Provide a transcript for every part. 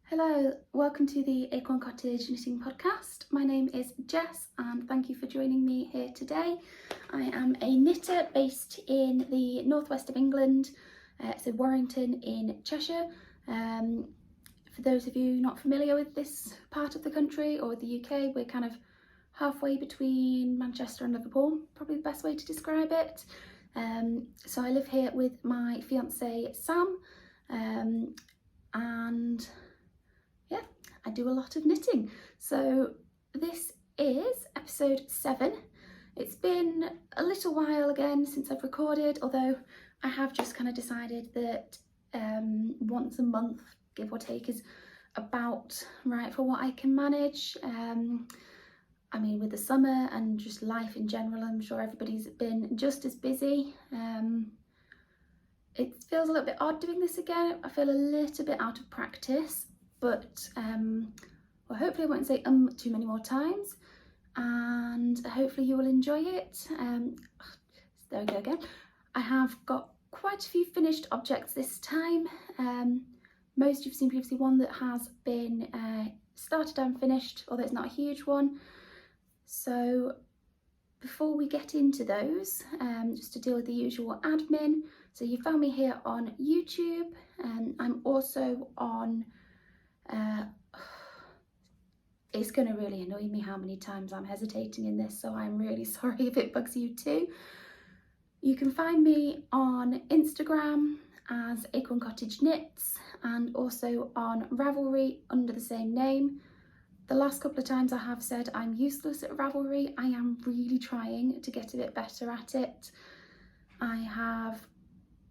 Hello, welcome to the Acorn Cottage Knitting Podcast. My name is Jess and thank you for joining me here today. I am a knitter based in the northwest of England, so Warrington in Cheshire. For those of you not familiar with this part of the country or the UK, we're kind of halfway between Manchester and Liverpool, probably the best way to describe it. So I live here with my fiance Sam, and yeah, I do a lot of knitting. So this is episode 7. It's been a little while again since I've recorded, although I have just kind of decided that once a month, give or take, is about right for what I can manage. I mean, with the summer and just life in general, I'm sure everybody's been just as busy. It feels a little bit odd doing this again. I feel a little bit out of practice, but well, hopefully I won't say too many more times, and hopefully you will enjoy it. There we go again. I have got quite a few finished objects this time. Most you've seen previously, one that has been started and finished, although it's not a huge one. So before we get into those, just to deal with the usual admin. So you found me here on YouTube, and I'm also on it's going to really annoy me how many times I'm hesitating in this, so I'm really sorry if it bugs you too. You can find me on Instagram as Acorn Cottage Knits, and also on Ravelry under the same name. The last couple of times I have said I'm useless at Ravelry. I am really trying to get a bit better at it. I have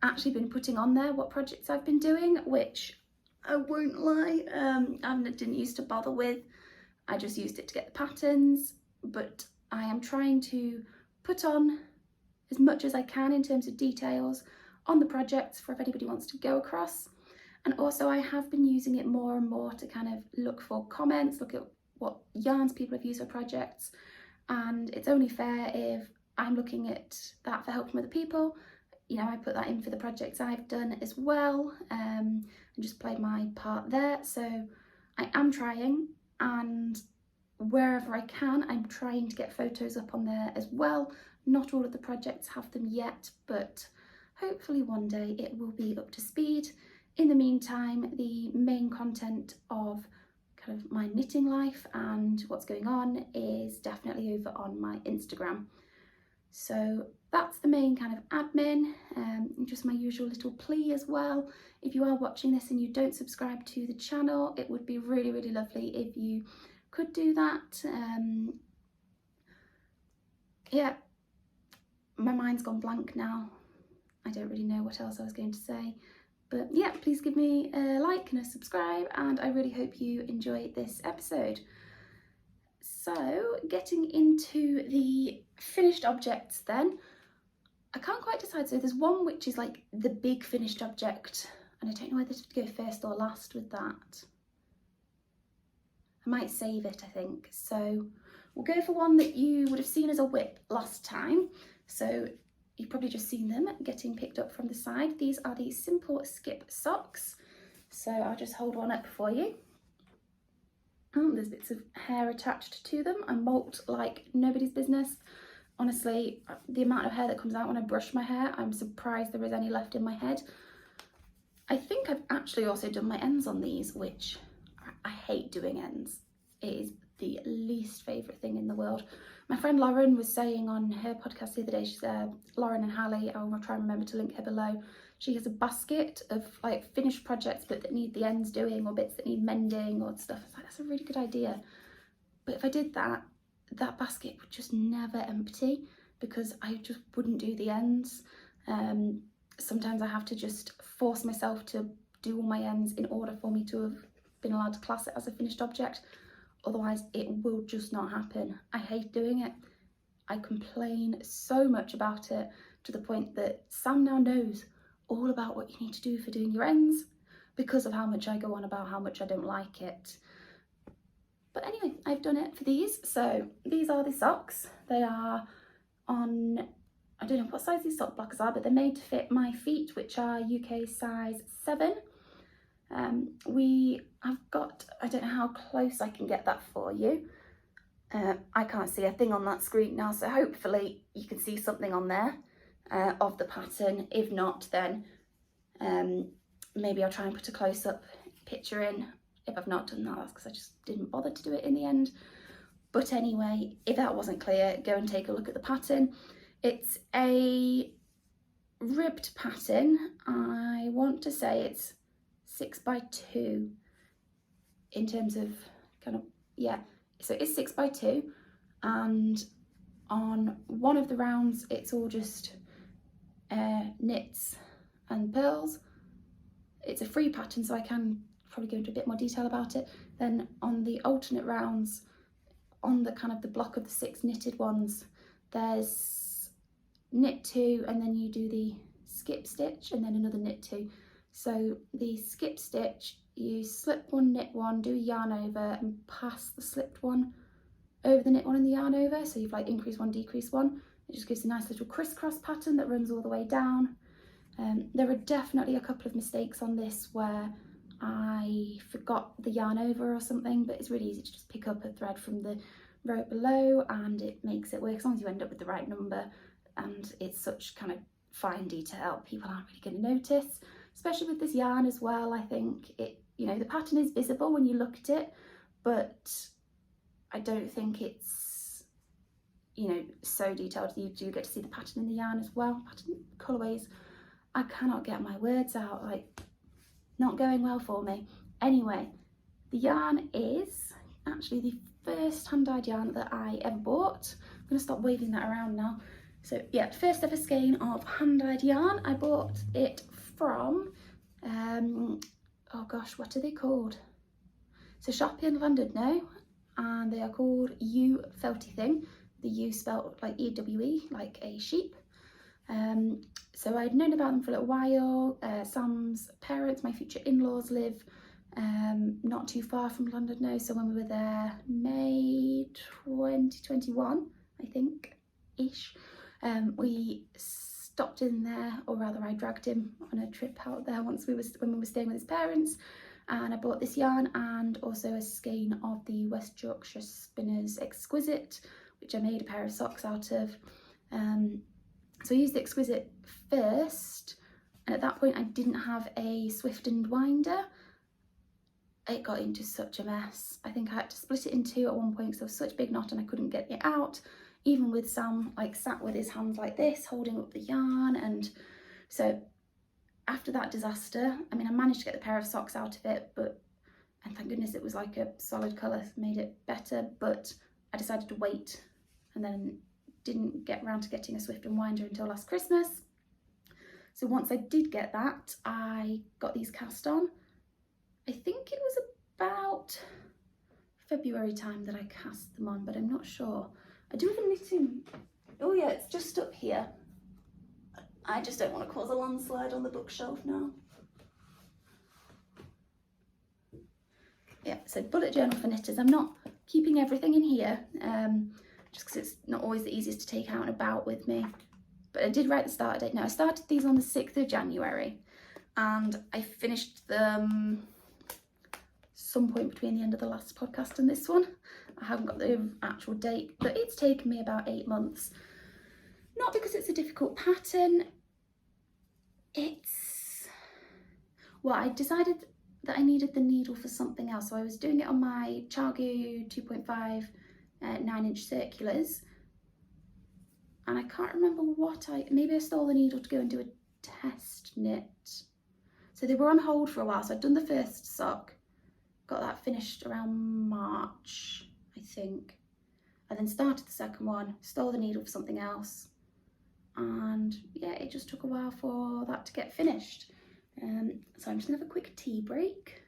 actually been putting on there what projects I've been doing, which I won't lie, I didn't used to bother with. I just used it to get the patterns, but I am trying to put on as much as I can in terms of details on the projects for if anybody wants to go across. And also I have been using it more and more to kind of look for comments, look at what yarns people have used for projects, and it's only fair if I'm looking at that for help from other people. You know, I put that in for the projects I've done as well, and just played my part there. So I am trying, and wherever I can, I'm trying to get photos up on there as well. Not all of the projects have them yet, but hopefully one day it will be up to speed. In the meantime, the main content of kind of my knitting life and what's going on is definitely over on my Instagram. So that's the main kind of admin, and just my usual little plea as well. If you are watching this and you don't subscribe to the channel, it would be really, really lovely if you could do that. Yeah, my mind's gone blank now. I don't really know what else I was going to say. But yeah, please give me a like and a subscribe, and I really hope you enjoy this episode. So getting into the finished objects then, I can't quite decide. So there's one which is like the big finished object, and I don't know whether to go first or last with that. I might save it, I think. So we'll go for one that you would have seen as a whip last time. So you've probably just seen them getting picked up from the side. These are the simple skip socks. So I'll just hold one up for you. Oh, there's bits of hair attached to them. I molt like nobody's business. Honestly, the amount of hair that comes out when I brush my hair, I'm surprised there is any left in my head. I think I've actually also done my ends on these, which I hate doing ends. It is the least favourite thing in the world. My friend Lauren was saying on her podcast the other day, she's Lauren and Hallie, I'll try and remember to link her below. She has a basket of like finished projects but that need the ends doing, or bits that need mending or stuff. I was like, that's a really good idea. But if I did that, that basket would just never empty because I just wouldn't do the ends. Sometimes I have to just force myself to do all my ends in order for me to have been allowed to class it as a finished object. Otherwise it will just not happen. I hate doing it. I complain so much about it, to the point that Sam now knows all about what you need to do for doing your ends because of how much I go on about how much I don't like it. But anyway, I've done it for these. So these are the socks. They are on I don't know what size these sock blockers are, but they're made to fit my feet, which are UK size 7. I've got, I don't know how close I can get that for you. I can't see a thing on that screen now, so hopefully you can see something on there of the pattern. If not, then maybe I'll try and put a close-up picture in. If I've not done that, that's because I just didn't bother to do it in the end. But anyway, if that wasn't clear, go and take a look at the pattern. It's a ribbed pattern. I want to say it's 6x2 in terms of kind of, yeah, so it's 6x2, and on one of the rounds it's all just knits and purls. It's a free pattern, so I can probably go into a bit more detail about it. Then on the alternate rounds, on the kind of the block of the 6 knitted ones, there's knit 2 and then you do the skip stitch and then another knit 2. So the skip stitch, you slip 1, knit 1, do a yarn over and pass the slipped one over the knit 1 and the yarn over, so you've like increase 1, decrease 1. It just gives a nice little crisscross pattern that runs all the way down. There are definitely a couple of mistakes on this where I forgot the yarn over or something, but it's really easy to just pick up a thread from the row below and it makes it work, as long as you end up with the right number. And it's such kind of fine detail, people aren't really going to notice, especially with this yarn as well. I think it, you know, the pattern is visible when you look at it, but I don't think it's, you know, so detailed. You do get to see the pattern in the yarn as well. Pattern colourways, I cannot get my words out, like, not going well for me. Anyway, the yarn is actually the first hand-dyed yarn that I ever bought. I'm going to stop waving that around now. So yeah, first ever skein of hand-dyed yarn. I bought it from, oh gosh, what are they called? It's a shop in London now, and they are called You Felty Thing. The U spelled like E-W-E, like a sheep. So I'd known about them for a little while. Sam's parents, my future in-laws, live not too far from London now, so when we were there May 2021, I think, ish, we stopped in there, or rather I dragged him on a trip out there when we were staying with his parents, and I bought this yarn and also a skein of the West Yorkshire Spinners Exquisite, which I made a pair of socks out of. So I used the Exquisite first, and at that point I didn't have a Swift and winder. It got into such a mess. I think I had to split it in 2 at one point because there was such a big knot and I couldn't get it out, even with Sam like sat with his hands like this holding up the yarn. And so after that disaster, I mean, I managed to get the pair of socks out of it, but, and thank goodness it was like a solid colour, made it better, but I decided to wait and then didn't get around to getting a Swift and winder until last Christmas. So once I did get that, I got these cast on. I think it was about February time that I cast them on, but I'm not sure. I do have a knitting, oh yeah, it's just up here. I just don't want to cause a landslide on the bookshelf now. Yeah, so bullet journal for knitters. I'm not keeping everything in here, just because it's not always the easiest to take out and about with me. But I did write the start date. Now, I started these on the 6th of January and I finished them some point between the end of the last podcast and this one. I haven't got the actual date, but it's taken me about 8 months. Not because it's a difficult pattern. It's, well, I decided that I needed the needle for something else. So I was doing it on my Chargu 2.5 9-inch circulars, and I can't remember what maybe I stole the needle to go and do a test knit. So they were on hold for a while, so I'd done the first sock, got that finished around March, I think, and then started the second one, stole the needle for something else, and yeah, it just took a while for that to get finished. So I'm just gonna have a quick tea break.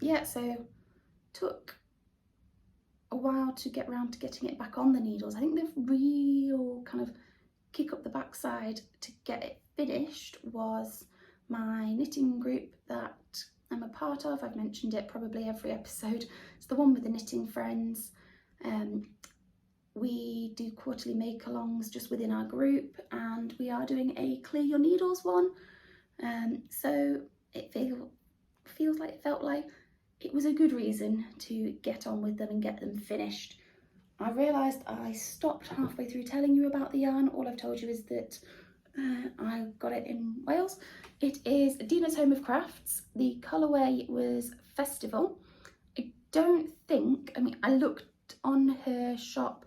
Yeah, so took a while to get around to getting it back on the needles. I think the real kind of kick up the backside to get it finished was my knitting group that I'm a part of. I've mentioned it probably every episode. It's the one with the knitting friends. We do quarterly make-alongs just within our group, and we are doing a clear your needles one. So it felt like it was a good reason to get on with them and get them finished. I realised I stopped halfway through telling you about the yarn. All I've told you is that I got it in Wales. It is Dina's Home of Crafts. The colourway was Festival. I looked on her shop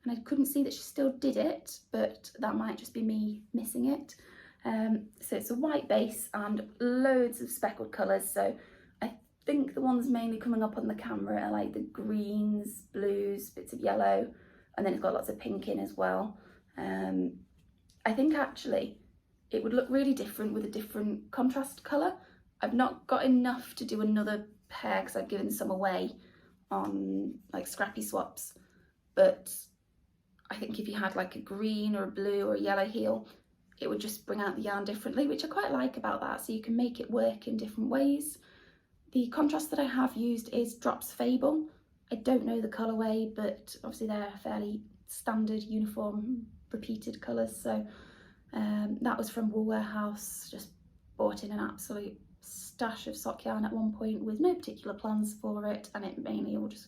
and I couldn't see that she still did it, but that might just be me missing it. So it's a white base and loads of speckled colours. So I think the ones mainly coming up on the camera are like the greens, blues, bits of yellow, and then it's got lots of pink in as well. I think actually it would look really different with a different contrast colour. I've not got enough to do another pair because I've given some away on like scrappy swaps, but I think if you had like a green or a blue or a yellow heel, it would just bring out the yarn differently, which I quite like about that. So you can make it work in different ways. The contrast that I have used is Drops Fable. I don't know the colourway, but obviously they're fairly standard, uniform, repeated colours. So that was from Wool Warehouse. Just bought in an absolute stash of sock yarn at one point with no particular plans for it, and it mainly all just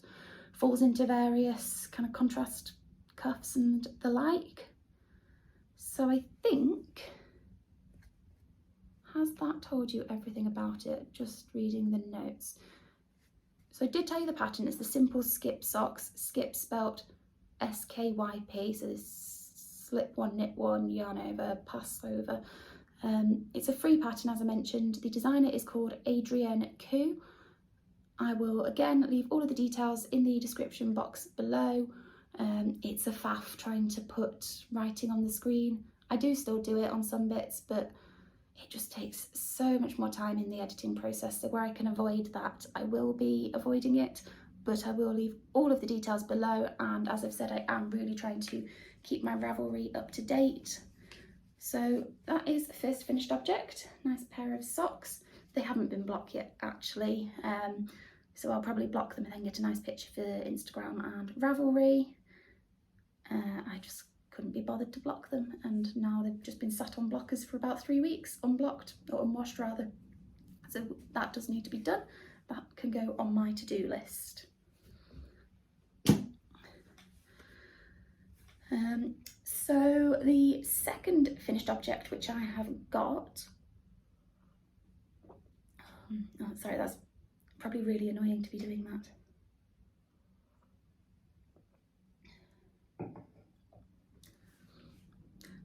falls into various kind of contrast cuffs and the like. So I think, has that told you everything about it? Just reading the notes. So I did tell you the pattern. It's the Simple Skip Socks. Skip spelt SKYP. So this slip one, knit one, yarn over, pass over. It's a free pattern, as I mentioned. The designer is called Adrienne Ku. I will again leave all of the details in the description box below. It's a faff trying to put writing on the screen. I do still do it on some bits, but it just takes so much more time in the editing process. So where I can avoid that, I will be avoiding it, but I will leave all of the details below. And as I've said, I am really trying to keep my Ravelry up to date. So that is the first finished object. Nice pair of socks. They haven't been blocked yet, actually. So I'll probably block them and then get a nice picture for Instagram and Ravelry. I just couldn't be bothered to block them, and now they've just been sat on blockers for about 3 weeks, unblocked, or unwashed rather. So that does need to be done. That can go on my to-do list. So the second finished object which I have got, oh sorry, that's probably really annoying to be doing that.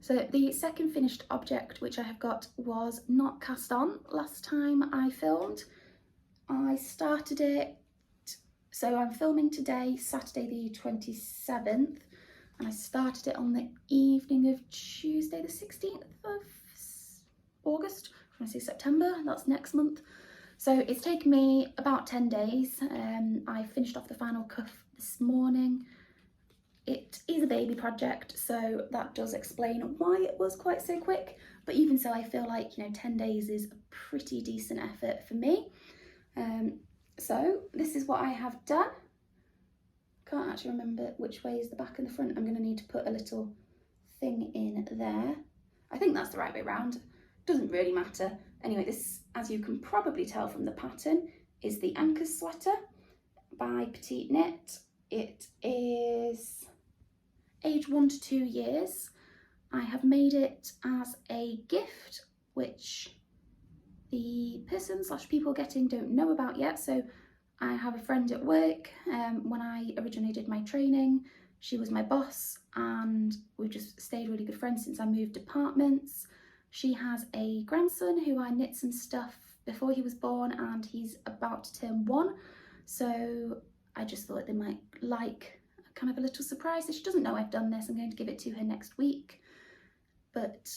So the second finished object which I have got was not cast on last time I filmed. I started it, so I'm filming today, Saturday the 27th, and I started it on the evening of Tuesday the 16th of August. I want to say September, that's next month. So it's taken me about 10 days. I finished off the final cuff this morning. It is a baby project, so that does explain why it was quite so quick. But even so, I feel like, 10 days is a pretty decent effort for me. So this is what I have done. Can't actually remember which way is the back and the front. I'm going to need to put a little thing in there. I think that's the right way around. Doesn't really matter. Anyway, this, as you can probably tell from the pattern, is the Anchors sweater by Petite Knit. It is age 1 to 2 years. I have made it as a gift, which the person / people getting don't know about yet. So I have a friend at work. When I originally did my training, she was my boss, and we've just stayed really good friends since I moved apartments. She has a grandson who I knit some stuff before he was born, and he's about to turn 1. So I just thought they might like kind of a little surprise. So she doesn't know I've done this. I'm going to give it to her next week. But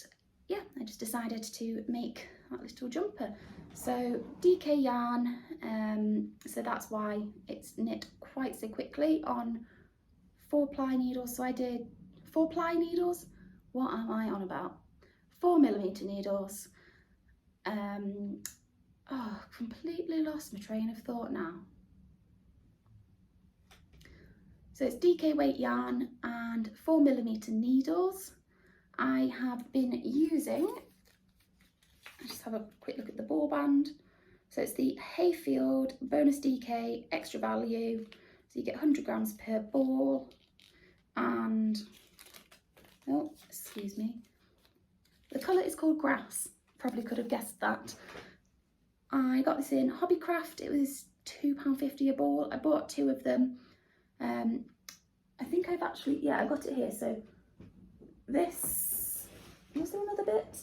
yeah, I just decided to make that little jumper. So DK yarn, so that's why it's knit quite so quickly on 4-ply needles. So I did 4-ply needles. What am I on about? 4mm needles. Oh, completely lost my train of thought now. So it's DK weight yarn and 4mm needles. I have been using, I'll just have a quick look at the ball band. So it's the Hayfield Bonus DK Extra Value. So you get 100 grams per ball, and, oh, excuse me. The colour is called Grass. Probably could have guessed that. I got this in Hobbycraft. It was £2.50 a ball. I bought 2 of them. I think I've actually, yeah, I got it here. So this, was there another bit?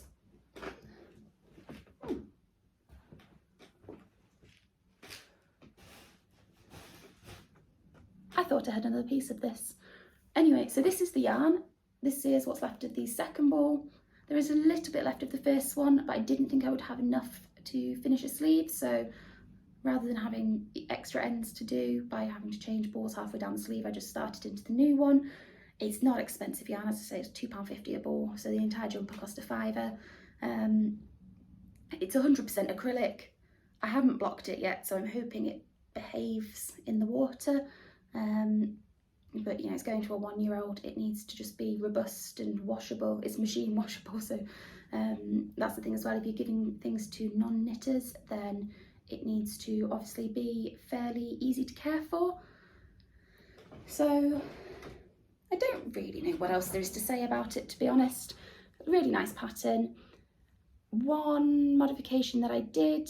I thought I had another piece of this. Anyway, so this is the yarn. This is what's left of the second ball. There is a little bit left of the first one, but I didn't think I would have enough to finish a sleeve. So rather than having extra ends to do by having to change balls halfway down the sleeve, I just started into the new one. It's not expensive yarn, as I say, it's £2.50 a ball, so the entire jumper cost a £5. It's 100% acrylic. I haven't blocked it yet, so I'm hoping it behaves in the water. But you know, it's going to a 1-year-old. It needs to just be robust and washable. It's machine washable, so that's the thing as well. If you're giving things to non-knitters, then it needs to obviously be fairly easy to care for. So I don't really know what else there is to say about it, to be honest. Really nice pattern. One modification that I did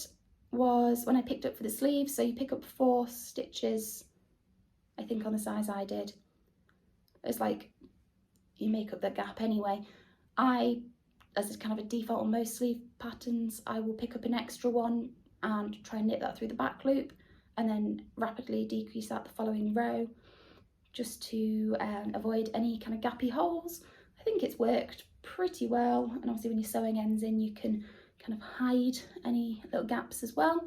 was when I picked up for the sleeves. So you pick up 4 stitches, I think, on the size I did. It's like you make up the gap anyway. As a kind of a default on most sleeve patterns, I will pick up an extra one and try and knit that through the back loop, and then rapidly decrease that the following row, just to avoid any kind of gappy holes. I think it's worked pretty well, and obviously when you're sewing ends in, you can kind of hide any little gaps as well.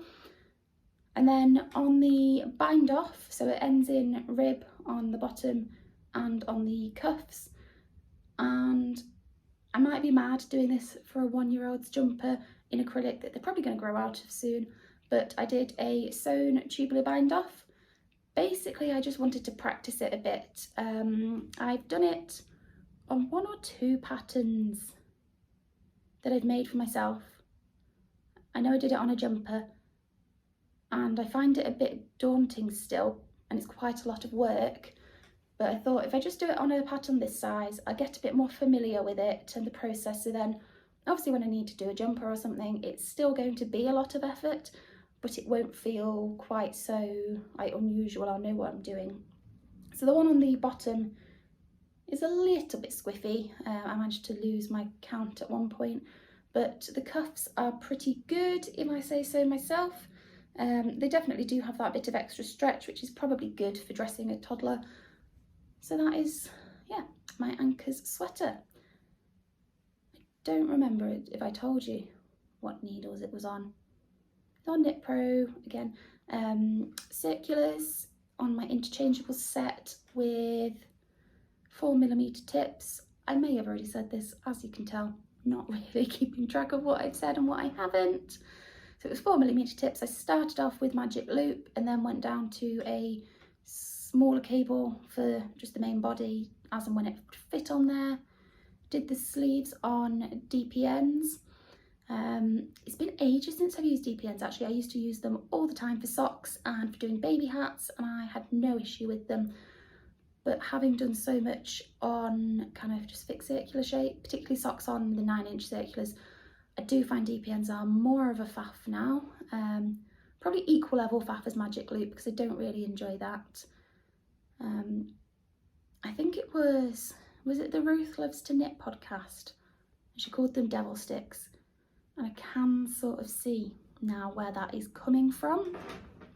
And then on the bind off, so it ends in rib on the bottom and on the cuffs, and I might be mad doing this for a 1-year-old's jumper in acrylic that they're probably going to grow out of soon, but I did a sewn tubular bind off. Basically, I just wanted to practice it a bit. I've done it on 1 or 2 patterns that I've made for myself. I know I did it on a jumper, and I find it a bit daunting still, and it's quite a lot of work. But I thought if I just do it on a pattern this size, I get a bit more familiar with it and the process. So then obviously when I need to do a jumper or something, it's still going to be a lot of effort, but it won't feel quite so like unusual. I'll know what I'm doing. So the one on the bottom is a little bit squiffy. I managed to lose my count at one point, but the cuffs are pretty good, if I say so myself. They definitely do have that bit of extra stretch, which is probably good for dressing a toddler. So that is, yeah, my Anchors sweater. I don't remember if I told you what needles it was on. It's on Knit Pro again. Circulars on my interchangeable set with 4mm tips. I may have already said this, as you can tell, not really keeping track of what I've said and what I haven't. So it was 4mm tips. I started off with magic loop and then went down to a smaller cable for just the main body as and when it fit on there. Did the sleeves on DPNs. It's been ages since I've used DPNs actually. I used to use them all the time for socks and for doing baby hats, and I had no issue with them. But having done so much on kind of just fixed circular shape, particularly socks on the 9-inch circulars, I do find DPNs are more of a faff now. Probably equal level faff as magic loop, because I don't really enjoy that. I think it was it the Ruth Loves to Knit podcast? She called them devil sticks, and I can sort of see now where that is coming from.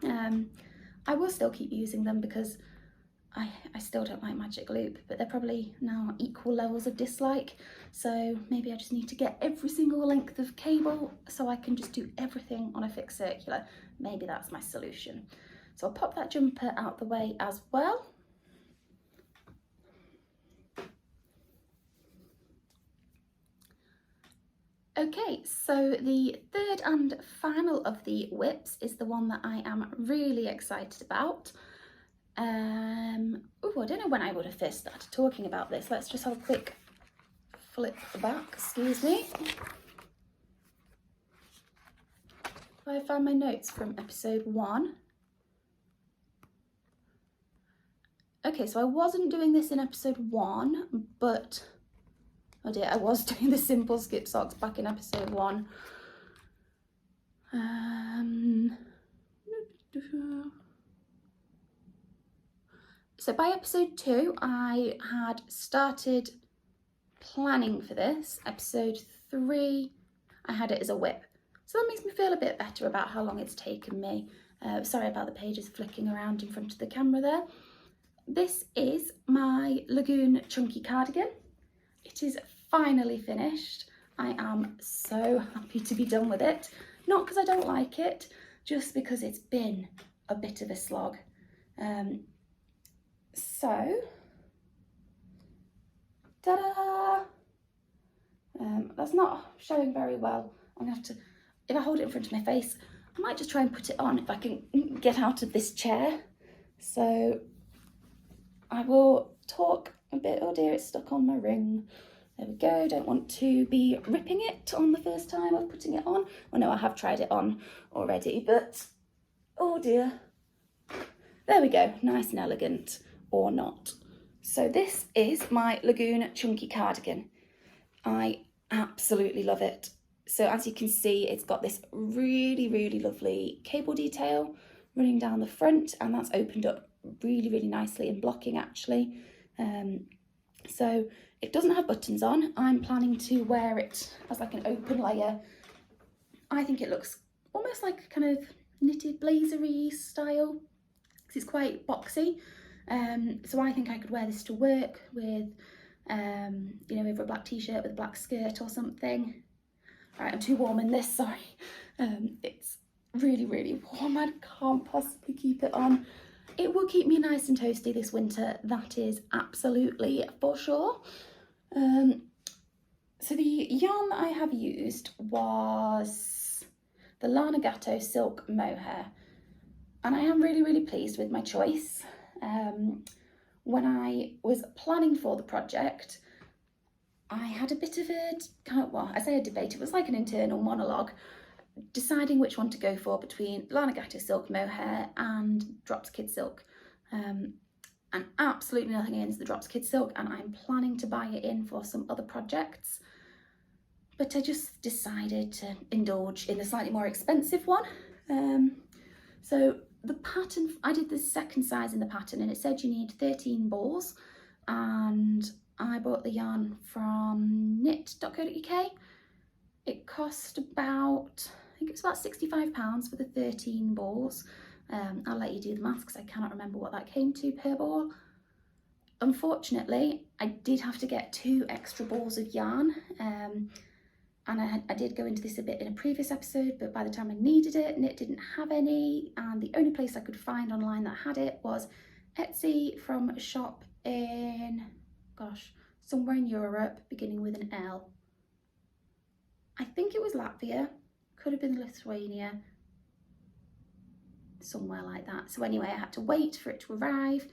I will still keep using them because I still don't like magic loop, but they're probably now equal levels of dislike, so maybe I just need to get every single length of cable so I can just do everything on a fixed circular. Maybe that's my solution. So I'll pop that jumper out the way as well. Okay, so the third and final of the whips is the one that I am really excited about. Oh, I don't know when I would have first started talking about this. Let's just have a quick flip back, excuse me. I found my notes from episode 1. Okay, so I wasn't doing this in episode 1, but oh dear, I was doing the simple skip socks back in episode 1. So by episode 2, I had started planning for this. Episode 3, I had it as a whip. So that makes me feel a bit better about how long it's taken me. Sorry about the pages flicking around in front of the camera there. This is my Lagoon Chunky Cardigan. It is finally finished. I am so happy to be done with it. Not because I don't like it, just because it's been a bit of a slog. So, ta-da! That's not showing very well. I'm gonna have to, if I hold it in front of my face, I might just try and put it on if I can get out of this chair. So I will talk a bit. Oh dear, it's stuck on my ring. There we go. Don't want to be ripping it on the first time of putting it on. Well, no, I have tried it on already, but oh dear. There we go, nice and elegant, or not. So this is my Lagoon Chunky Cardigan. I absolutely love it. So as you can see, it's got this really, really lovely cable detail running down the front, and that's opened up really, really nicely and blocking actually. So it doesn't have buttons on. I'm planning to wear it as like an open layer. I think it looks almost like kind of knitted blazery style, because it's quite boxy. So I think I could wear this to work with, you know, over a black t-shirt with a black skirt or something. All right, I'm too warm in this, sorry. It's really, really warm. I can't possibly keep it on. It will keep me nice and toasty this winter, that is absolutely for sure. So the yarn that I have used was the Lana Gatto Silk Mohair, and I am really, really pleased with my choice. When I was planning for the project, I had a bit of a kind of, well, I say a debate, it was like an internal monologue, deciding which one to go for between Lana Gatto Silk Mohair and Drops Kid Silk. And absolutely nothing against the Drops Kid Silk, and I'm planning to buy it in for some other projects. But I just decided to indulge in the slightly more expensive one. So the pattern, I did the second size in the pattern, and it said you need 13 balls, and I bought the yarn from knit.co.uk. It cost about, I think it was about £65 for the 13 balls. I'll let you do the maths because I cannot remember what that came to per ball. Unfortunately, I did have to get 2 extra balls of yarn, and I did go into this a bit in a previous episode, but by the time I needed it, Knit didn't have any, and the only place I could find online that had it was Etsy from a shop in, gosh, somewhere in Europe beginning with an L. I think it was Latvia, could have been Lithuania, somewhere like that. So anyway, I had to wait for it to arrive.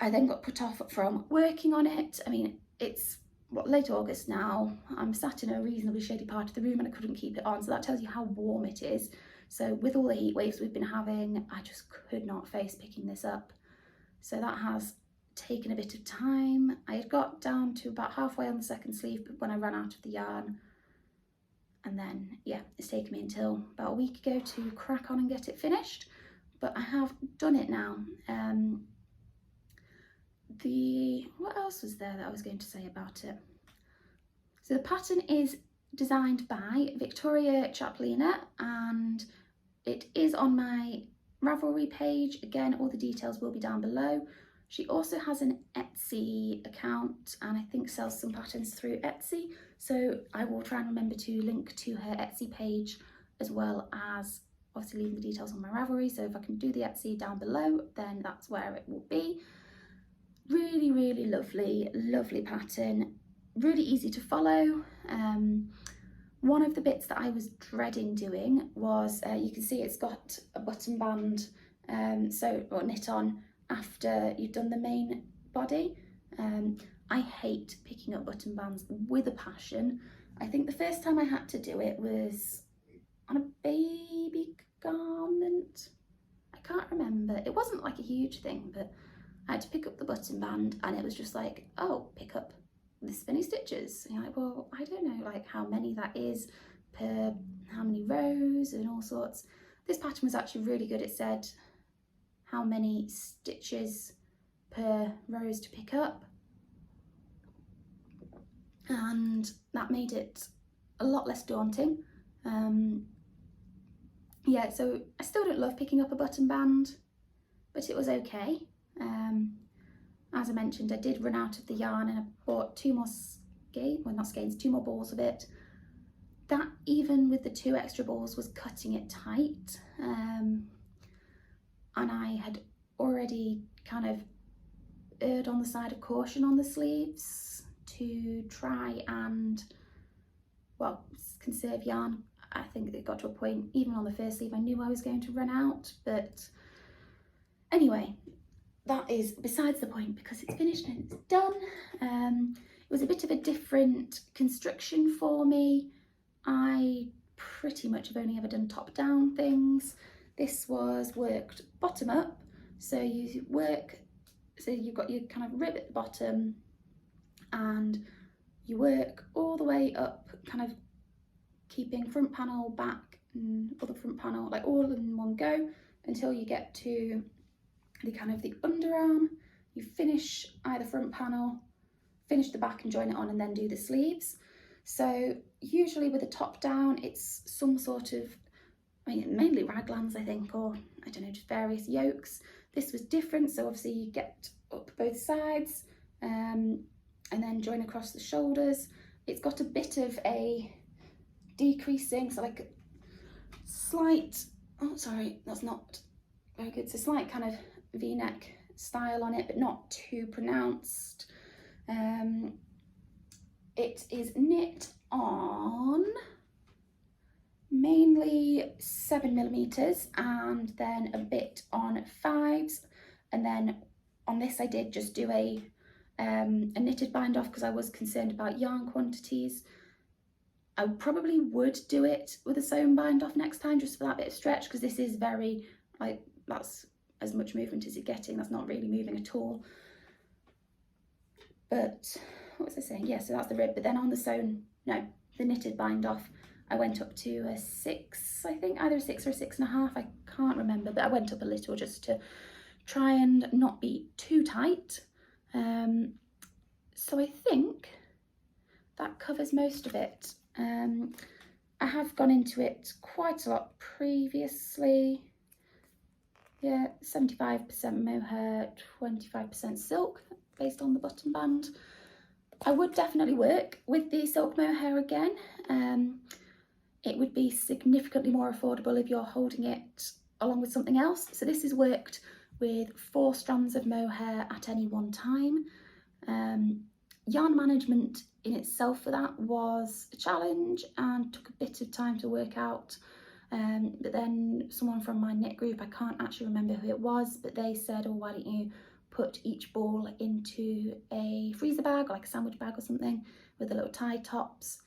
I then got put off from working on it. I mean, it's what, late August now. I'm sat in a reasonably shady part of the room and I couldn't keep it on, so that tells you how warm it is. So with all the heat waves we've been having, I just could not face picking this up. So that has taken a bit of time. I had got down to about halfway on the second sleeve when I ran out of the yarn. And then, yeah, it's taken me until about a week ago to crack on and get it finished. But I have done it now. What else was there that I was going to say about it? So the pattern is designed by Victoria Chaplina, and it is on my Ravelry page. Again, all the details will be down below. She also has an Etsy account and I think sells some patterns through Etsy. So I will try and remember to link to her Etsy page, as well as obviously leaving the details on my Ravelry. So if I can do the Etsy down below, then that's where it will be. Really, really lovely, lovely pattern. Really easy to follow. One of the bits that I was dreading doing was, you can see it's got a button band or knit on after you've done the main body. I hate picking up button bands with a passion. I think the first time I had to do it was on a baby garment. I can't remember. It wasn't like a huge thing, but I had to pick up the button band and it was just like, oh, pick up the spinny stitches. And you're like, well, I don't know like how many that is per how many rows and all sorts. This pattern was actually really good. It said how many stitches per rows to pick up, and that made it a lot less daunting. Yeah, so I still don't love picking up a button band, but it was okay. As I mentioned, I did run out of the yarn and I bought two more two more balls of it. That, even with the 2 extra balls, was cutting it tight. And I had already kind of erred on the side of caution on the sleeves to try and, well, conserve yarn. I think it got to a point, even on the first sleeve, I knew I was going to run out, but anyway, that is besides the point because it's finished and it's done. It was a bit of a different construction for me. I pretty much have only ever done top down things. This was worked bottom up, so you've got your kind of rib at the bottom and you work all the way up, kind of keeping front panel, back and other front panel, like all in one go until you get to the kind of the underarm. You finish either front panel, finish the back and join it on, and then do the sleeves. So usually with a top down, it's some sort of, mainly raglans, I think, or I don't know, just various yokes. This was different, so obviously you get up both sides and then join across the shoulders. It's got a bit of a decreasing, so like a slight, oh sorry, that's not very good. It's a slight kind of V-neck style on it, but not too pronounced. It is knit on mainly 7mm and then a bit on 5s, and then on this I did just do a knitted bind off because I was concerned about yarn quantities. I probably would do it with a sewn bind off next time just for that bit of stretch, because this is very, like, that's as much movement as you're getting. That's not really moving at all. But what was I saying? Yeah, so that's the rib. But then on the sewn, no, the knitted bind off, I went up to a 6, I think, either a 6 or a 6.5, I can't remember, but I went up a little just to try and not be too tight. So I think that covers most of it. I have gone into it quite a lot previously. Yeah, 75% mohair, 25% silk, based on the button band. I would definitely work with the silk mohair again. It would be significantly more affordable if you're holding it along with something else. So this is worked with 4 strands of mohair at any one time. Yarn management in itself for that was a challenge and took a bit of time to work out. But then someone from my knit group, I can't actually remember who it was, but they said, oh, why don't you put each ball into a freezer bag or like a sandwich bag or something with the little tie tops.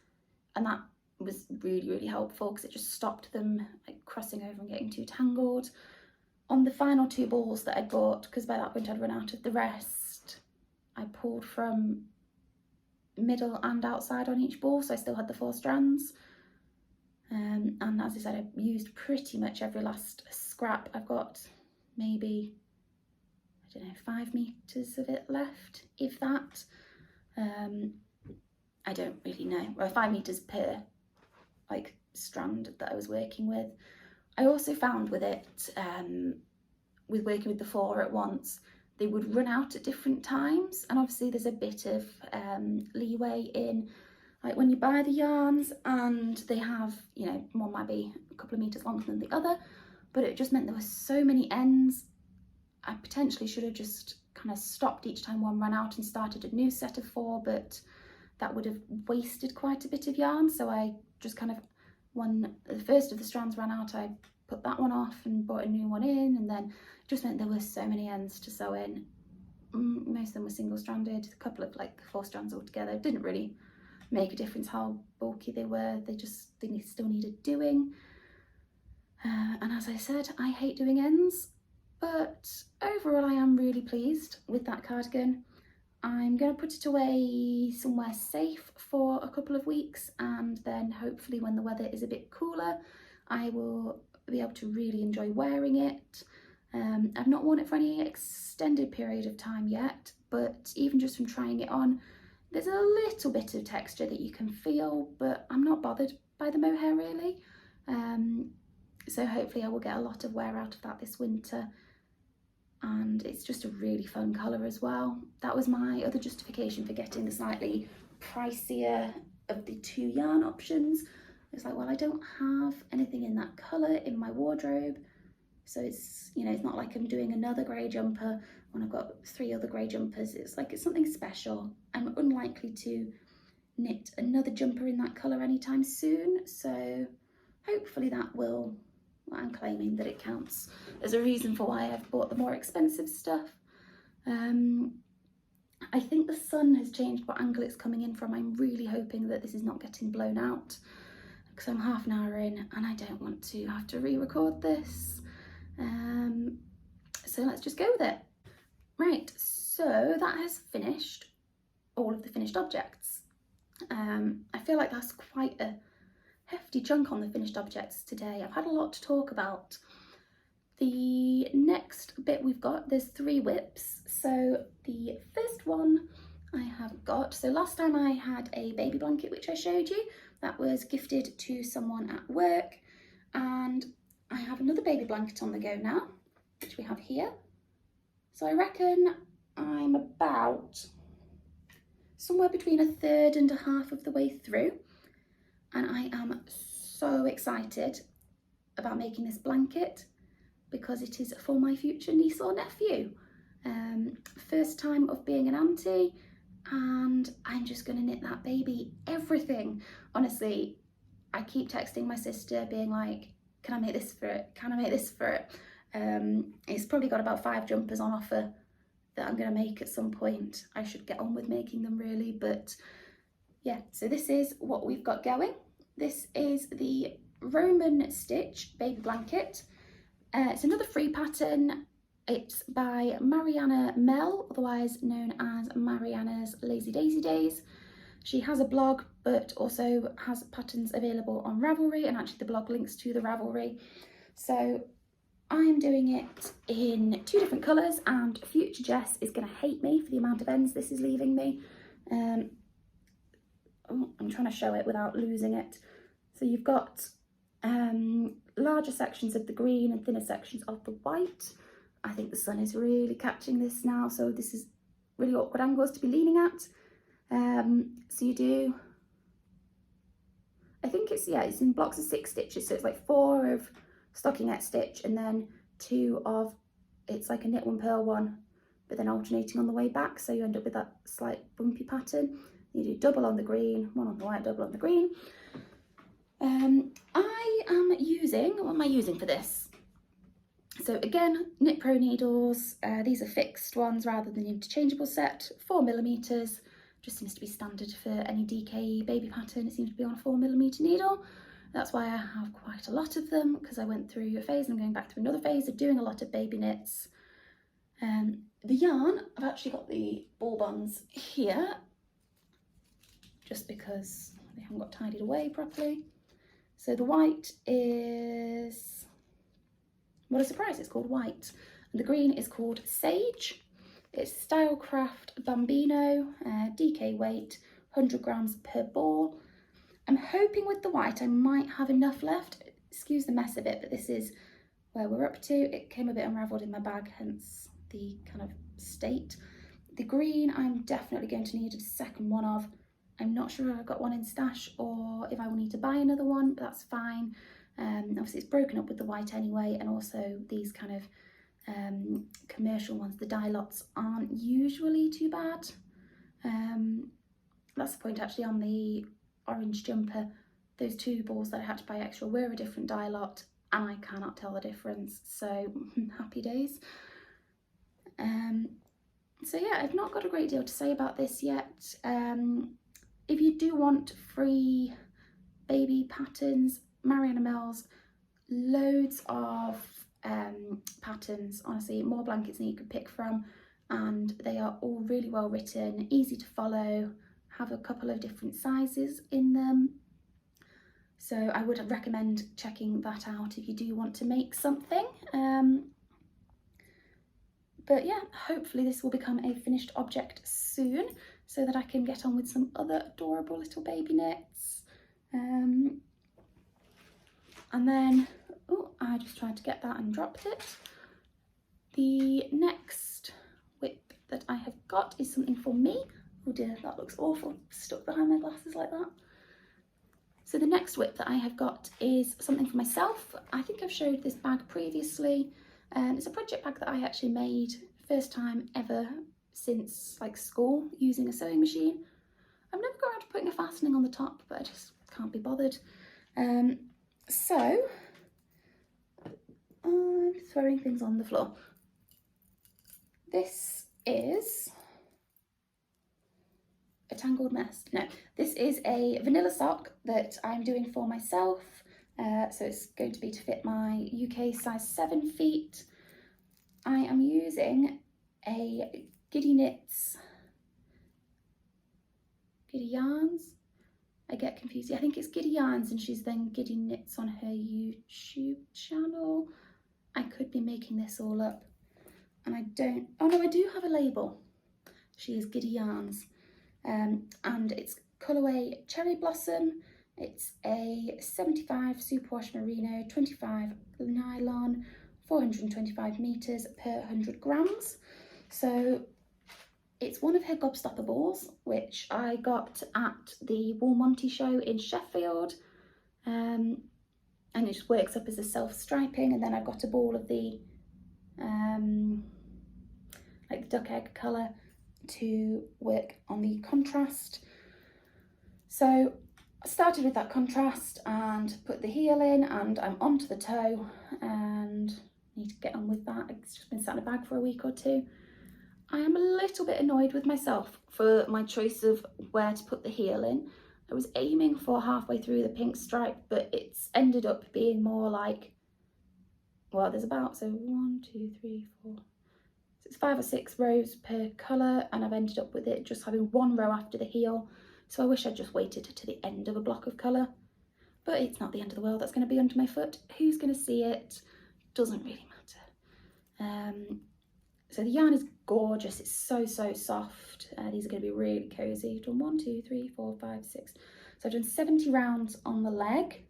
And that was really, really helpful because it just stopped them like crossing over and getting too tangled. On the final 2 balls that I bought, because by that point I'd run out of the rest, I pulled from middle and outside on each ball, so I still had the 4 strands. And as I said, I used pretty much every last scrap. I've got maybe, I don't know, 5 meters of it left, if that. I don't really know. Well, 5 meters per like strand that I was working with. I also found with it, with working with the 4 at once, they would run out at different times, and obviously there's a bit of leeway in like when you buy the yarns, and they have, you know, one might be a couple of meters longer than the other, but it just meant there were so many ends. I potentially should have just kind of stopped each time one ran out and started a new set of 4, but that would have wasted quite a bit of yarn. So I just kind of, when the first of the strands ran out, I put that one off and brought a new one in, and then it just meant there were so many ends to sew in. Most of them were single-stranded, a couple of like 4 strands altogether. It didn't really make a difference how bulky they were, they still needed doing. And as I said, I hate doing ends, but overall I am really pleased with that cardigan. I'm going to put it away somewhere safe for a couple of weeks, and then hopefully when the weather is a bit cooler I will be able to really enjoy wearing it. I've not worn it for any extended period of time yet, but even just from trying it on, there's a little bit of texture that you can feel, but I'm not bothered by the mohair really. So hopefully I will get a lot of wear out of that this winter, and it's just a really fun colour as well. That was my other justification for getting the slightly pricier of the 2 yarn options. It's like, well, I don't have anything in that colour in my wardrobe, so it's, you know, it's not like I'm doing another grey jumper when I've got 3 other grey jumpers. It's like it's something special. I'm unlikely to knit another jumper in that colour anytime soon, so hopefully that will, well, I'm claiming that it counts as a reason for why I've bought the more expensive stuff. I think the sun has changed what angle it's coming in from. I'm really hoping that this is not getting blown out, because I'm half an hour in and I don't want to have to re-record this. So let's just go with it. Right, so that has finished all of the finished objects. I feel like that's quite a hefty chunk on the finished objects today. I've had a lot to talk about. The next bit we've got, there's 3 whips. So the first one I have got, so last time I had a baby blanket which I showed you, that was gifted to someone at work, and I have another baby blanket on the go now, which we have here. So I reckon I'm about somewhere between 1/3 and 1/2 of the way through, and I am so excited about making this blanket because it is for my future niece or nephew. First time of being an auntie, and I'm just going to knit that baby everything. Honestly, I keep texting my sister being like, can I make this for it? Can I make this for it? It's probably got about 5 jumpers on offer that I'm going to make at some point. I should get on with making them really, but yeah, so this is what we've got going. This is the Roman Stitch baby blanket. It's another free pattern. It's by Mariana Mel, otherwise known as Mariana's Lazy Daisy Days. She has a blog, but also has patterns available on Ravelry, and actually the blog links to the Ravelry. So I'm doing it in 2 different colours, and future Jess is going to hate me for the amount of ends this is leaving me. I'm trying to show it without losing it. So you've got larger sections of the green and thinner sections of the white. I think the sun is really catching this now, so this is really awkward angles to be leaning at. So you do, I think it's, yeah, it's in blocks of 6 stitches, so it's like 4 of stockinette stitch and then 2 of, it's like a knit one purl one, but then alternating on the way back, so you end up with that slight bumpy pattern. You do double on the green, 1 on the white, double on the green. I am using, what am I using for this? So again, Knit Pro needles. These are fixed ones rather than the interchangeable set, 4mm. Just seems to be standard for any DK baby pattern. It seems to be on a 4mm needle. That's why I have quite a lot of them, because I went through a phase and I'm going back through another phase of doing a lot of baby knits. The yarn, I've actually got the ball bonds here, just because they haven't got tidied away properly. So the white is, what a surprise, it's called white. And the green is called Sage. It's Stylecraft Bambino, DK weight, 100 grams per ball. I'm hoping with the white I might have enough left. Excuse the mess of it, but this is where we're up to. It came a bit unravelled in my bag, hence the kind of state. The green I'm definitely going to need a second one of. I'm not sure if I've got one in stash or if I will need to buy another one, but that's fine. Obviously it's broken up with the white anyway, and also these kind of commercial ones, the dye lots, aren't usually too bad. That's the point actually on the orange jumper. Those 2 balls that I had to buy extra were a different dye lot, and I cannot tell the difference, so happy days. So yeah, I've not got a great deal to say about this yet. If you do want free baby patterns, Mariana Mills, loads of patterns, honestly, more blankets than you could pick from, and they are all really well written, easy to follow, have a couple of different sizes in them. So I would recommend checking that out if you do want to make something. But yeah, hopefully this will become a finished object soon so that I can get on with some other adorable little baby knits. And then, oh, I just tried to get that and dropped it. The next whip that I have got is something for me. Oh dear, that looks awful, stuck behind my glasses like that. So the next whip that I have got is something for myself. I think I've showed this bag previously. It's a project bag that I actually made first time ever since like school using a sewing machine. I've never got around to putting a fastening on the top, but I just can't be bothered. So I'm throwing things on the floor. This is a tangled mess. No, this is a vanilla sock that I'm doing for myself. So it's going to be to fit my UK size 7 feet. I am using a Giddy Yarns. I get confused. I think it's Giddy Yarns and she's then Giddy Knits on her YouTube channel. I could be making this all up and I don't, oh no, I do have a label. She is Giddy Yarns. And it's colourway Cherry Blossom. It's a 75 superwash merino, 25 nylon, 425 meters per 100 grams. So it's one of her gobstopper balls, which I got at the Wool Monty show in Sheffield. And it just works up as a self-striping, and then I've got a ball of the like the duck egg colour to work on the contrast. So I started with that contrast and put the heel in, and I'm onto the toe and need to get on with that. It's just been sat in a bag for a week or two. I am a little bit annoyed with myself for my choice of where to put the heel in. I was aiming for halfway through the pink stripe, but it's ended up being more like, well, there's about, so 1, 2, 3, 4, so it's 5 or 6 rows per colour, and I've ended up with it just having 1 row after the heel. So I wish I'd just waited to the end of a block of colour, but it's not the end of the world. That's going to be under my foot. Who's going to see it? Doesn't really matter. So the yarn is gorgeous. It's so soft. These are going to be really cozy. I've done 1, 2, 3, 4, 5, 6. So I've done 70 rounds on the leg,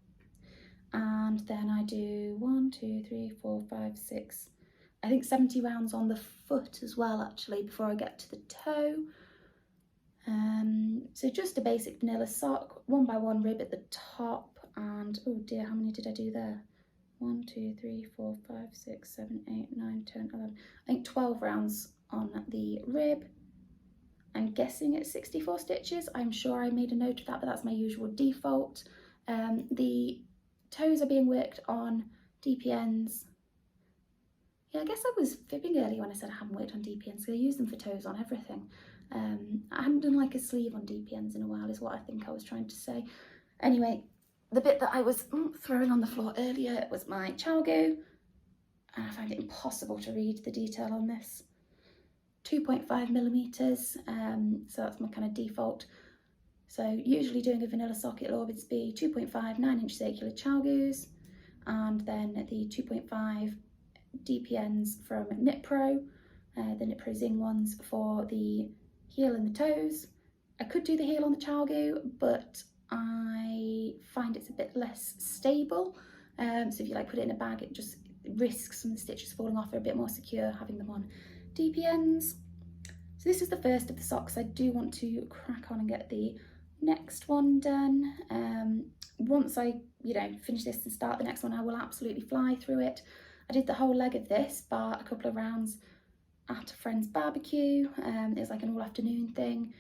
and then I do 1, 2, 3, 4, 5, 6. I think 70 rounds on the foot as well, actually, before I get to the toe. So just a basic vanilla sock, 1 by 1 rib at the top, and oh dear, how many did I do there? 1, 2, 3, 4, 5, 6, 7, 8, 9, 10, 11. I think 12 rounds on the rib. I'm guessing it's 64 stitches. I'm sure I made a note of that, but that's my usual default. The toes are being worked on DPNs. Yeah, I guess I was fibbing earlier when I said I haven't worked on DPNs, because I use them for toes on everything. I haven't done like a sleeve on DPNs in a while is what I think I was trying to say. Anyway, the bit that I was throwing on the floor earlier was my chalgo, and I find it impossible to read the detail on this. 2.5 millimeters, so that's my kind of default. So usually doing a vanilla sock, it'll always be 2.5 9-inch circular chalgos, and then the 2.5 DPNs from Knit Pro, the Knit Pro Zing ones for the heel and the toes. I could do the heel on the chalgo, but I find it's a bit less stable. So if you like put it in a bag, it just risks some of the stitches falling off. They're a bit more secure having them on DPNs. So this is the first of the socks. I do want to crack on and get the next one done. Once I, finish this and start the next one, I will absolutely fly through it. I did the whole leg of this, bar a couple of rounds at a friend's barbecue. It was like an all afternoon thing,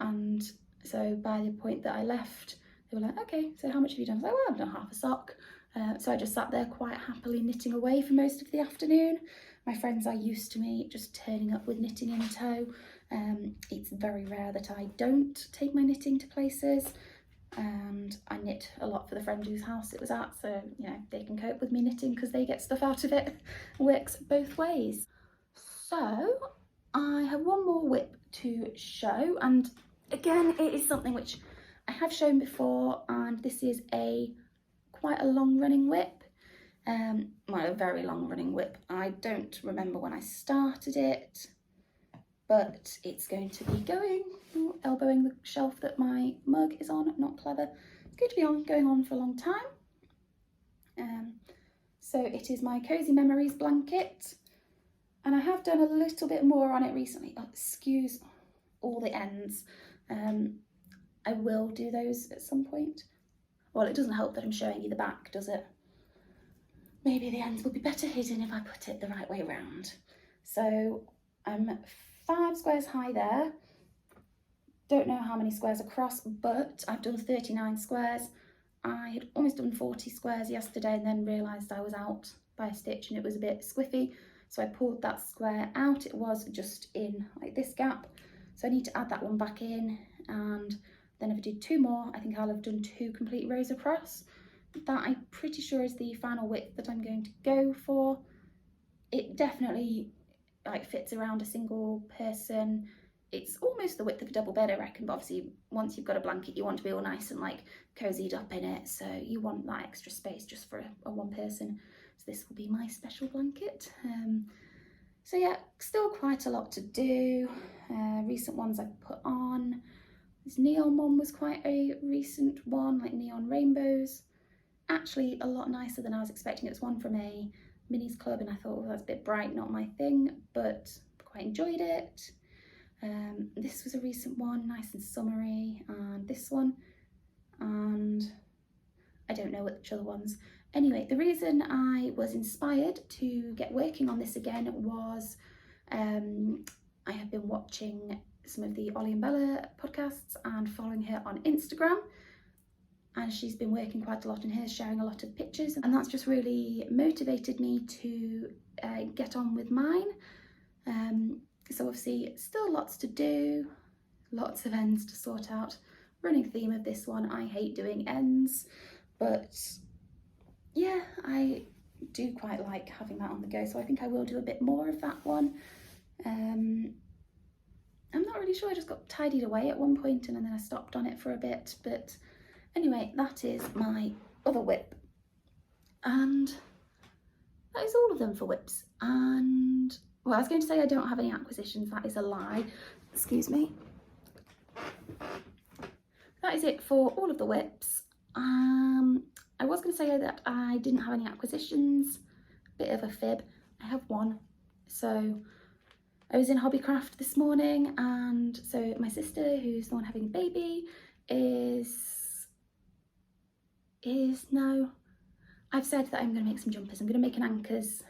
and so by the point that I left, they were like, okay, so how much have you done? I was like, well, I've done half a sock. So I just sat there quite happily knitting away for most of the afternoon. My friends are used to me just turning up with knitting in tow. It's very rare that I don't take my knitting to places, and I knit a lot for the friend whose house it was at, so you know, they can cope with me knitting because they get stuff out of it. It works both ways. So I have one more whip to show, and again it is something which I have shown before, and this is quite a long running whip. Well, a very long running whip. I don't remember when I started it, but it's going to be going, elbowing the shelf that my mug is on, not clever. It's going to be going on for a long time. So it is my Cozy Memories blanket, and I have done a little bit more on it recently. Oh, excuse all the ends. I will do those at some point. Well, it doesn't help that I'm showing you the back, does it? Maybe the ends will be better hidden if I put it the right way around. So I'm 5 squares high there. Don't know how many squares across, but I've done 39 squares. I had almost done 40 squares yesterday and then realised I was out by a stitch and it was a bit squiffy. So I pulled that square out. It was just in like this gap. So I need to add that one back in, and then if I do 2 more, I think I'll have done 2 complete rows across. That I'm pretty sure is the final width that I'm going to go for. It definitely like fits around a single person. It's almost the width of a double bed, I reckon, but obviously once you've got a blanket you want to be all nice and like cozied up in it, so you want that extra space just for a one person. So this will be my special blanket. So yeah, still quite a lot to do. Recent ones I've put on. This neon one was quite a recent one, like neon rainbows. Actually a lot nicer than I was expecting. It was one from a minis club and I thought, well, that's a bit bright, not my thing, but quite enjoyed it. This was a recent one, nice and summery, and this one, and I don't know which other ones. Anyway, the reason I was inspired to get working on this again was I have been watching some of the Ollie and Bella podcasts and following her on Instagram, and she's been working quite a lot in hers, sharing a lot of pictures, and that's just really motivated me to get on with mine. So obviously still lots to do, lots of ends to sort out. Running theme of this one, I hate doing ends, but yeah, I do quite like having that on the go, so I think I will do a bit more of that one. I'm not really sure, I just got tidied away at one point and then I stopped on it for a bit, but anyway, that is my other whip, and that is all of them for whips. And well, I was going to say I don't have any acquisitions, that is a lie, excuse me. That is it for all of the whips. I was going to say that I didn't have any acquisitions, bit of a fib, I have one. So I was in Hobbycraft this morning, and so my sister, who's the one having a baby, no, I've said that I'm going to make some jumpers. I'm going to make an anchors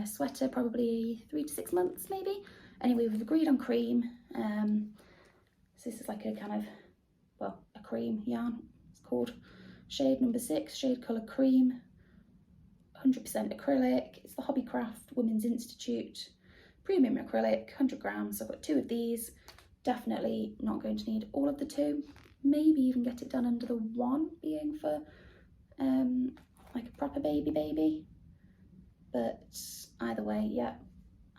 sweater, probably 3 to 6 months maybe. Anyway, we've agreed on cream. So this is like a kind of, well, a cream yarn. It's called shade number 6, shade colour cream, 100% acrylic. It's the Hobbycraft Women's Institute premium acrylic, 100 grams. So I've got 2 of these. Definitely not going to need all of the 2. Maybe even get it done under the 1 being for like a proper baby. But either way, yeah,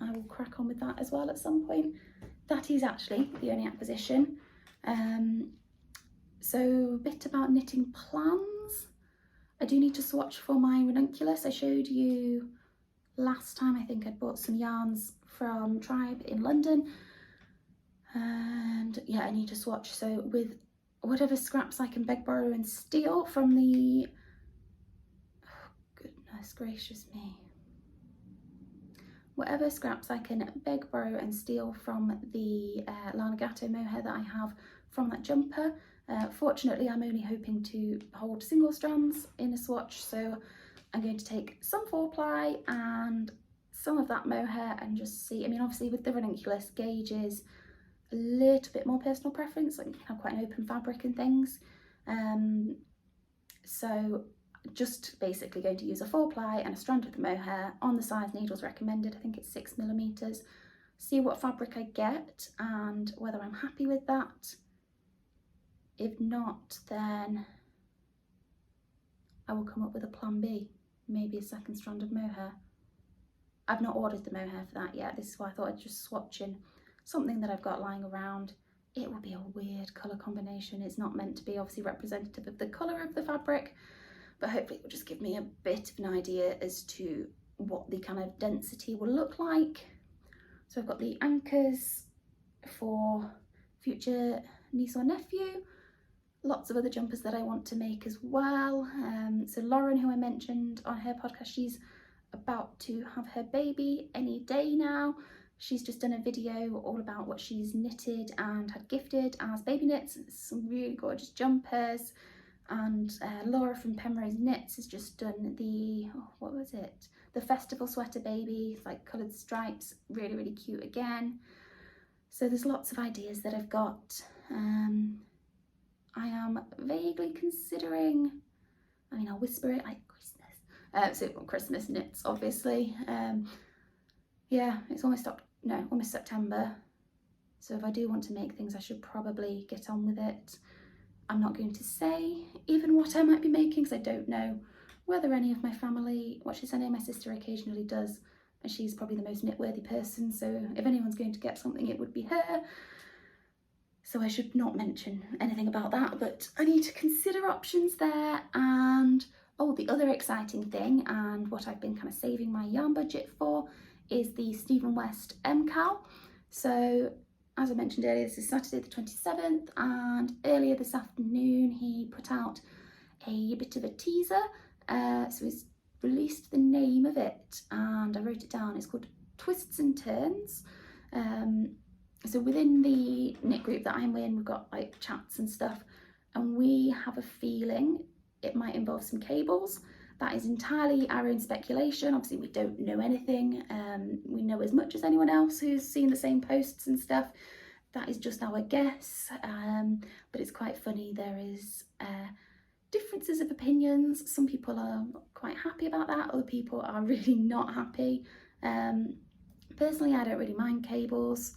I will crack on with that as well at some point. That is actually the only acquisition. So a bit about knitting plans. I do need to swatch for my ranunculus. I showed you last time, I think I'd bought some yarns from Tribe in London, and yeah, I need to swatch. So with whatever scraps I can beg, borrow and steal from the, oh goodness gracious me, whatever scraps I can beg, borrow and steal from the Lana Gatto mohair that I have from that jumper. Fortunately, I'm only hoping to hold single strands in a swatch, so I'm going to take some 4-ply and some of that mohair and just see. I mean, obviously with the ranunculus, gauge is a little bit more personal preference, like you can have quite an open fabric and things. So just basically going to use a 4-ply and a strand of the mohair on the size needles recommended. I think it's 6mm. See what fabric I get and whether I'm happy with that. If not, then I will come up with a plan B, maybe a second strand of mohair. I've not ordered the mohair for that yet. This is why I thought I'd just swatch in something that I've got lying around. It will be a weird colour combination. It's not meant to be obviously representative of the colour of the fabric, but hopefully it will just give me a bit of an idea as to what the kind of density will look like. So I've got the anchors for future niece or nephew, lots of other jumpers that I want to make as well. So Lauren, who I mentioned on her podcast, she's about to have her baby any day now. She's just done a video all about what she's knitted and had gifted as baby knits. Some really gorgeous jumpers. And Laura from Penrose Knits has just done the, what was it? The festival sweater baby, like coloured stripes, really, really cute again. So there's lots of ideas that I've got. I am vaguely considering, I mean, I'll whisper it, like Christmas. So Christmas knits, obviously. Yeah, it's almost September. So if I do want to make things, I should probably get on with it. I'm not going to say even what I might be making, because I don't know whether any of my family watches. I know my sister occasionally does, and she's probably the most knit-worthy person, so if anyone's going to get something, it would be her. So I should not mention anything about that, but I need to consider options there. And oh, the other exciting thing, and what I've been kind of saving my yarn budget for, is the Stephen West MCAL. So as I mentioned earlier, this is Saturday the 27th, and earlier this afternoon he put out a bit of a teaser. So he's released the name of it, and I wrote it down. It's called Twists and Turns. So within the knit group that I'm in, we've got like chats and stuff, and we have a feeling it might involve some cables. That is entirely our own speculation. Obviously we don't know anything. We know as much as anyone else who's seen the same posts and stuff. That is just our guess, but it's quite funny. There is differences of opinions. Some people are quite happy about that, other people are really not happy. Personally, I don't really mind cables.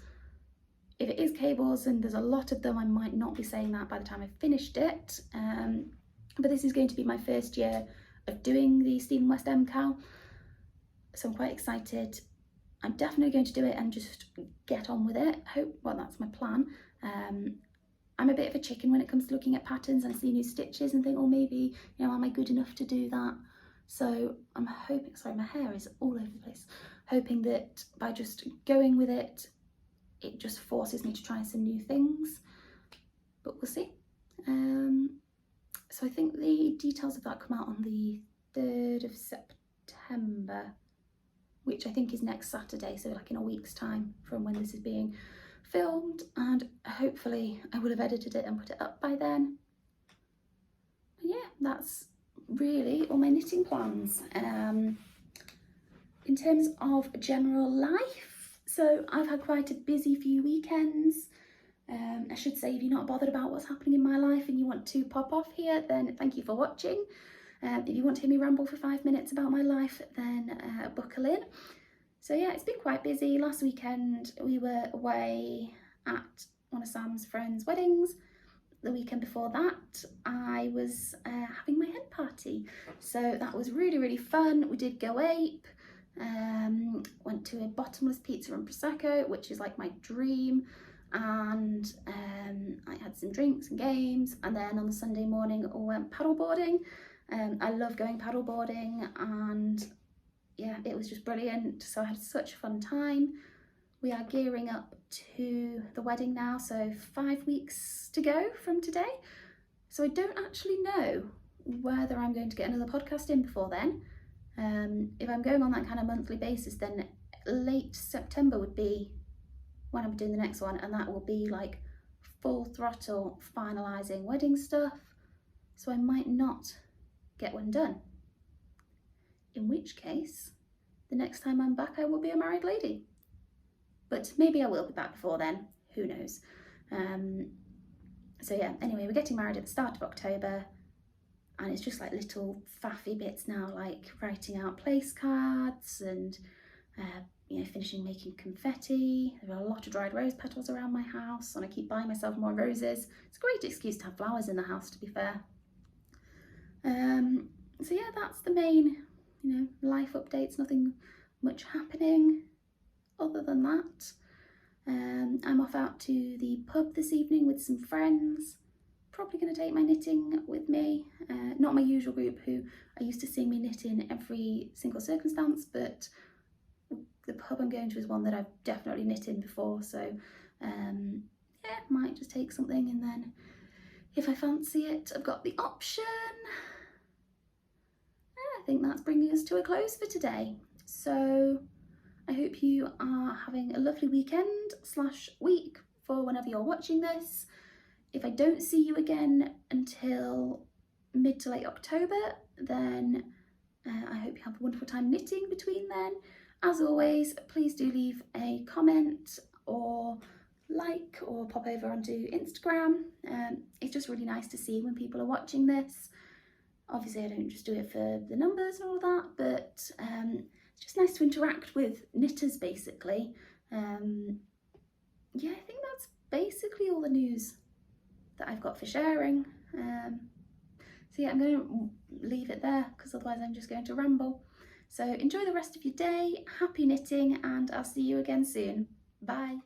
If it is cables and there's a lot of them, I might not be saying that by the time I've finished it. But this is going to be my first year of doing the Stephen West MCAL, so I'm quite excited. I'm definitely going to do it and just get on with it. Well, that's my plan. I'm a bit of a chicken when it comes to looking at patterns, and I see new stitches and think, oh, maybe, you know, am I good enough to do that? So I'm hoping, sorry, my hair is all over the place, hoping that by just going with it, it just forces me to try some new things, but we'll see. So I think the details of that come out on the 3rd of September, which I think is next Saturday, so like in a week's time from when this is being filmed, and hopefully I will have edited it and put it up by then. And yeah, that's really all my knitting plans. In terms of general life, so I've had quite a busy few weekends. I should say, if you're not bothered about what's happening in my life and you want to pop off here, then thank you for watching. If you want to hear me ramble for 5 minutes about my life, then buckle in. So yeah, it's been quite busy. Last weekend we were away at one of Sam's friends' weddings. The weekend before that I was having my hen party, so that was really, really fun. We did go ape, went to a bottomless pizza and prosecco, which is like my dream, and I had some drinks and games, and then on the Sunday morning I went paddleboarding. I love going paddleboarding, and yeah, it was just brilliant. So I had such a fun time. We are gearing up to the wedding now, so 5 weeks to go from today. So I don't actually know whether I'm going to get another podcast in before then. If I'm going on that kind of monthly basis, then late September would be when I'm doing the next one, and that will be like full throttle finalising wedding stuff. So I might not get one done. In which case, the next time I'm back, I will be a married lady. But maybe I will be back before then, who knows. So yeah, anyway, we're getting married at the start of October. and it's just like little faffy bits now, like writing out place cards and you know, finishing making confetti. There are a lot of dried rose petals around my house, and I keep buying myself more roses. It's a great excuse to have flowers in the house, to be fair. So yeah, that's the main, you know, life updates. Nothing much happening other than that. I'm off out to the pub this evening with some friends. Probably going to take my knitting with me. Not my usual group who are used to seeing me knit in every single circumstance, but the pub I'm going to is one that I've definitely knit in before, so yeah, might just take something, and then if I fancy it, I've got the option. Yeah, I think that's bringing us to a close for today. So I hope you are having a lovely weekend / week for whenever you're watching this. If I don't see you again until mid to late October, then I hope you have a wonderful time knitting between then. As always, please do leave a comment or like or pop over onto Instagram. It's just really nice to see when people are watching this. Obviously I don't just do it for the numbers and all that, but it's just nice to interact with knitters basically. Yeah, I think that's basically all the news that I've got for sharing. So yeah, I'm going to leave it there because otherwise I'm just going to ramble. So enjoy the rest of your day, happy knitting, and I'll see you again soon. Bye.